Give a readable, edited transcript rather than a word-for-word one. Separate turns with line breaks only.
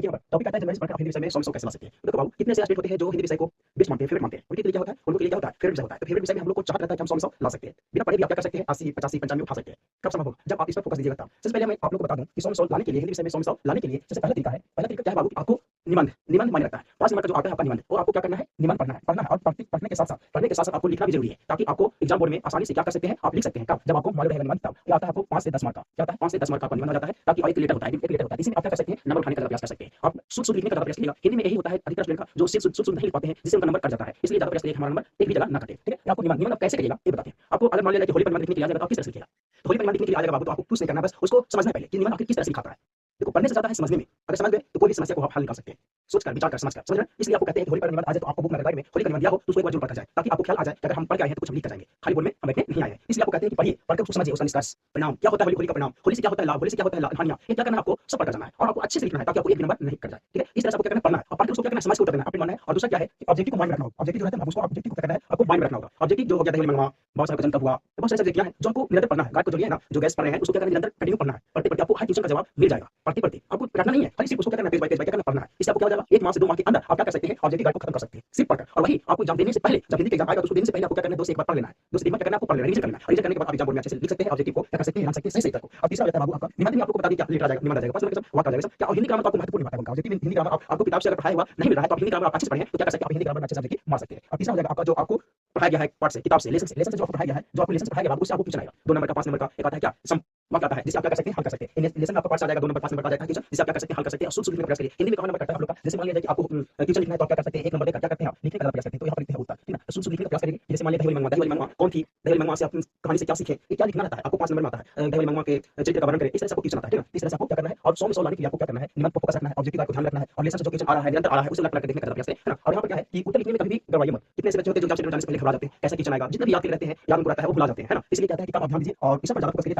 देखिए यहाँ पर टॉपिक आता है जनरल पढ़कर आप हिंदी विषय में 100 कैसे ला सकते हैं। तो देखो बाबू कितने ऐसे एस्पिरेंट होते हैं जो हिंदी विषय को बेस्ट मानते हैं, फेवरेट मानते हैं। उनके लिए क्या होता है, उनके लिए क्या होता है, फेवरेट विषय होता है। तो फेवरेट विषय में हम लोग को चाहत रहता है कि हम 100 में 100 ला सकते हैं। बिना पढ़े भी आप क्या कर सकते हैं, 80 85 95 उठा सकते हैं। कब संभव हो, जब आप इस पर फोकस दीजिएगा तब। सबसे पहले मैं आप लोग को बता दूं कि 100 में 100 लाने के लिए, हिंदी विषय में 100 में 100 लाने के लिए सबसे पहला तरीका है, पहला तरीका क्या है बाबू, आपको निबंध निबंध मायने रखता है। 5 नंबर का जो आता है आपका निबंध, और आपको क्या करना है, निबंध पढ़ना है और पढ़ने के साथ साथ आपको लिखना भी जरूरी है, ताकि आपको एग्जाम बोर्ड में आसानी से क्या कर सकते हैं, आप लिख सकते हैं। कब, जब आपको मालूम रहेगा निबंध तब। ये आता है आपको 5 से 10 मार्क का, क्या आता है 5 से 10 मार्क का आपका निबंध हो जाता है, ताकि एक लेटर होता है, एक लेटर होता है, इसी में आप क्या कर सकते हैं, नंबर उठाने का प्रयास कर सकते हैं। आप शुद्ध लिखने का प्रयास कीजिएगा। हिंदी में यही होता है अधिकतर स्टूडेंट का, जो शुद्ध नहीं लिख पाते हैं, जिससे उनका नंबर कट जाता है। इसलिए ज्यादा प्रयास करिए हमारा नंबर एक भी जगह ना कटे। ठीक है, आपको निबंध कैसे करिएगा ये बताते हैं आपको। अगर मान लिया कि होली परिणाम लिखने के लिए आ जाएगा तो आप किस तरह से लिखिएगा। तो होली परिणाम लिखने के लिए आ जाएगा बाबू, तो आपको कुछ नहीं करना, बस उसको समझना है पहले कि निबंध आखिर किस तरह से लिखा है। देखो पढ़ने से ज्यादा है समझने में। अगर समझ गए तो कोई भी समस्या को आप हल निकाल सकते हैं, सोच कर, विचार कर, समझ कर, समझ रहे हैं। इसलिए आपको कहते हैं कि होली पर निबंध आ जाए तो आपको बुक में में होली का निबंध दिया हो तो उसको एक बार जरूर पढ़ जाए, ताकि आपको ख्याल आ जाए कि अगर हम पढ़ के आए हैं तो कुछ हम लिख कर जाएंगे, खाली बोर्ड में हम बैठने नहीं आए हैं। इसलिए आपको कहते हैं कि पढ़िए, पढ़कर उसको समझिए, उसका निष्कर्ष परिणाम क्या होता है, होली का परिणाम, होली से क्या होता है लाभ, होली से क्या होता है हानियां, ये क्या करना है आपको सब पढ़कर जाना है और आपको अच्छे से लिखना है, ताकि आपको एक भी नंबर नहीं कट जाए। ठीक है, इस तरह से आपको क्या करना है, पढ़ना है और पढ़ के उसको क्या करना है, समझ के उत्तर देना है, अपने मानना है। और दूसरा क्या है कि ऑब्जेक्टिव को माइंड में रखना होगा। ऑब्जेक्टिव जो रहता है ना, उसको ऑब्जेक्टिव को क्या करना है, आपको माइंड में रखना होगा। ऑब्जेक्टिव जो हो गया दही मनवा, बहुत सारा क्वेश्चन का हुआ, तो बहुत सारे सब्जेक्ट क्या है जो आपको निरंतर पढ़ना है। गाइड को जो है ना, जो गैस पढ़ रहे हैं उसको क्या करना है, निरंतर कंटिन्यू पढ़ना है। पढ़ते पढ़ते आपको हर क्वेश्चन का जवाब मिल जाएगा। पढ़ते पढ़ते आपको रटना नहीं है, खाली सिर्फ उसको क्या करना है, पेज बाय पेज क्या करना, पढ़ना है। इससे आपको क्या हो जाएगा, 1 माह से 2 माह के अंदर आप क्या कर सकते हैं, ऑब्जेक्टिव गाइड को खत्म कर सकते हैं सिर्फ पढ़कर। और वही आपको एग्जाम देने से पहले, जब हिंदी का एग्जाम आएगा तो उसको देने से पहले आपको क्या करना है, 2 से 1 बार पढ़ लेना है। 2 से 3 बार क्या करना है, आपको पढ़ लेना है, रिवीजन करना है। रिवीजन करने के बाद आप एग्जाम बोर्ड में अच्छे से लिख सकते हैं, ऑब्जेक्टिव को क्या कर सकते हैं, रख सकते हैं सही तक। अब तीसरा रहता है बाबू आपका निबंध में। आपको बता दें क्या लेटर आ जाएगा, निबंध आ जाएगा, 5 नंबर का वाक्य आ जाएगा क्या। और हिंदी ग्रामर आपको महत्वपूर्ण बात है उनका। ऑब्जेक्टिव हिंदी ग्रामर आपको किताब से अगर पढ़ाया हुआ नहीं मिल रहा है तो आप हिंदी ग्रामर आप अच्छे से पढ़ें तो क्या कर सकते हैं, आप हिंदी ग्रामर अच्छे से ऑब्जेक्टिव मार सकते हैं। अब तीसरा हो जाएगा आपका जो आपको पढ़ाया गया है पाठ से, किताब से, लेसन से जो आपको पढ़ाया गया है, जो आपको लेसन से पढ़ाया गया बाबू, उससे आपको क्वेश्चन आएगा 2 नंबर का, 5 नंबर का। एक आता है क्या वाक्य आता है, जिसे आप क्या कर सकते हैं, हल कर सकते हैं। लेसन में आपका पाठ से आ जाएगा 2 नंबर 5 नंबर का आ जाएगा क्वेश्चन, जिसे आप क्या कर सकते हैं, हल कर सकते हैं। और शुद्ध लिखने का प्रयास करिए। हिंदी में कहाँ नंबर कटता है आप लोग का, जैसे मान लिया जाए कि आपको क्वेश्चन लिखना है तो आप क्या कर सकते हैं, 1 नंबर देकर क्या करते हैं, आप लिखने का प्रयास करते हैं, तो यहाँ पर लिखते हैं उत्तर। ठीक है ना, शुद्ध लिखने का प्रयास करिए। जैसे मान लिया दही वाली मनवा कौन थी, दही वाली मनवा से आप कहानी से क्या सीखे, ये क्या लिखना रहता है आपको, 5 नंबर में आता है। दही वाली मनवा के चरित्र का वर्णन करें, इस तरह से आपको क्वेश्चन आता है। ठीक है, इस तरह से आपको क्या करना है, और 100 में 100 लाने के लिए आपको क्या करना है, निबंध पर फोकस रखना है, ऑब्जेक्टिव को ध्यान रखना है, और लेसन से जो क्वेश्चन आ रहा है, निरंतर आ रहा है, उसे लग देखने का प्रयास करें, है ना। और यहाँ पर क्या है कि उत्तर लिखने में कभी भी गड़बड़ाइए मत। कितने ऐसे बच्चे होते हैं जो एग्जाम सेंटर जाने से पहले घबरा जाते हैं, कैसा क्वेश्चन आएगा, जितने भी याद करते हैं या उनको रहता है वो भुला जाते हैं, है ना। इसलिए कहता है कि आप ध्यान दीजिए और इस पर ज्यादा फोकस करिए।